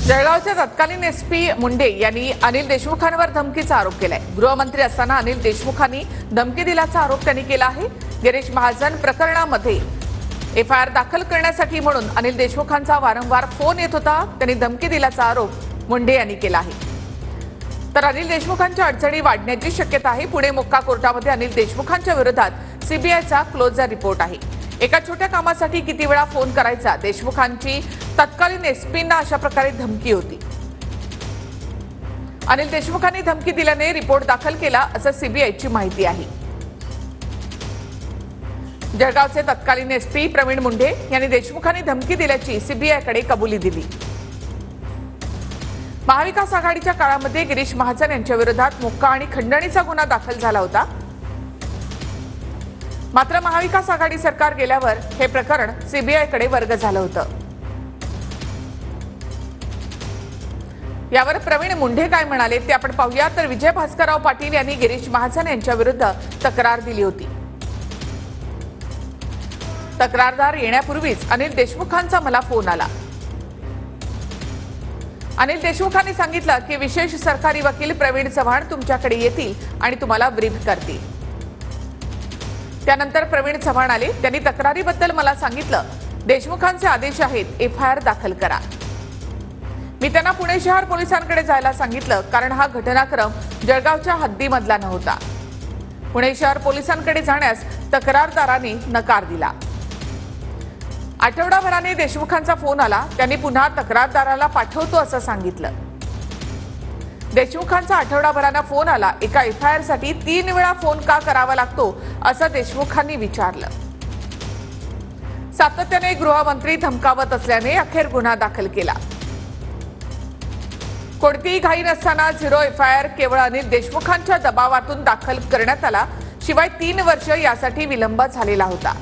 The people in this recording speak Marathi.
जळगावचे तत्कालीन एसपी मुंडे यांनी अनिल देशमुखांवर धमकीचा आरोप केलाय। गृहमंत्री असताना अनिल देशमुखांनी धमकी दिल्याचा आरोप त्यांनी केला आहे। गिरीश महाजन प्रकरणामध्ये एफआयआर दाखल करण्यासाठी म्हणून अनिल देशमुखांचा वारंवार फोन येत होता। त्यांनी धमकी दिल्याचा आरोप मुंडे यांनी केला आहे। तर अनिल देशमुखांच्या अडचणी वाढण्याची शक्यता आहे। पुणे मोक्का कोर्टामध्ये अनिल देशमुखांच्या विरोधात सीबीआयचा क्लोजर रिपोर्ट आहे। एका छोट्या कामासाठी किती वेळा फोन करायचा, देशमुखांची तत्कालीन एसपींना अशा प्रकारे धमकी होती। अनिल देशमुखांनी धमकी दिल्याने रिपोर्ट दाखल केला असं सीबीआयची माहिती आहे। जळगावचे तत्कालीन एसपी प्रवीण मुंडे यांनी देशमुखांनी धमकी दिल्याची सीबीआयकडे कबुली दिली। महाविकास आघाडीच्या काळामध्ये गिरीश महाजन यांच्या विरोधात मोक्का आणि खंडणीचा गुन्हा दाखल झाला होता। मात्र महाविकास आघाडी सरकार गेल्यावर हे प्रकरण सीबीआयकडे वर्ग झालं होतं। यावर प्रवीण मुंडे काय म्हणाले ते आपण पाहूया। तर विजय भास्करराव पाटील यांनी गिरीश महाजन यांच्या विरुद्ध तक्रार दिली होती। तक्रारदार येण्यापूर्वीच अनिल देशमुखांचा मला फोन आला। अनिल देशमुखांनी सांगितलं की विशेष सरकारी वकील प्रवीण चव्हाण तुमच्याकडे येतील आणि तुम्हाला ब्रीफ करतील। त्यानंतर प्रवीण चव्हाण आले। त्यांनी तक्रारीबद्दल मला सांगितलं, देशमुखांचे आदेश आहेत, एफआयआर दाखल करा। मी त्यांना पुणे शहर पोलिसांकडे जायला सांगितलं, कारण हा घटनाक्रम जळगावच्या हद्दीमधला नव्हता। पुणे शहर पोलिसांकडे जाण्यास तक्रारदाराने नकार दिला। आठवडाभराने देशमुखांचा फोन आला। त्यांनी पुन्हा तक्रारदाराला पाठवतो असं सांगितलं। देशमुखांचा आठवडाभराना फोन आला। एका एफआयआर साठी 3 वेळा फोन का करावा लागतो असं देशमुखांनी विचारलं। सातत्याने गृहमंत्री धमकावत असल्याने अखेर गुन्हा दाखल केला। कोणतीही घाई नसताना 0 एफआयआर केवळ अनिल देशमुखांच्या दबावातून दाखल करण्यात आला। शिवाय 3 वर्ष यासाठी विलंब झालेला होता।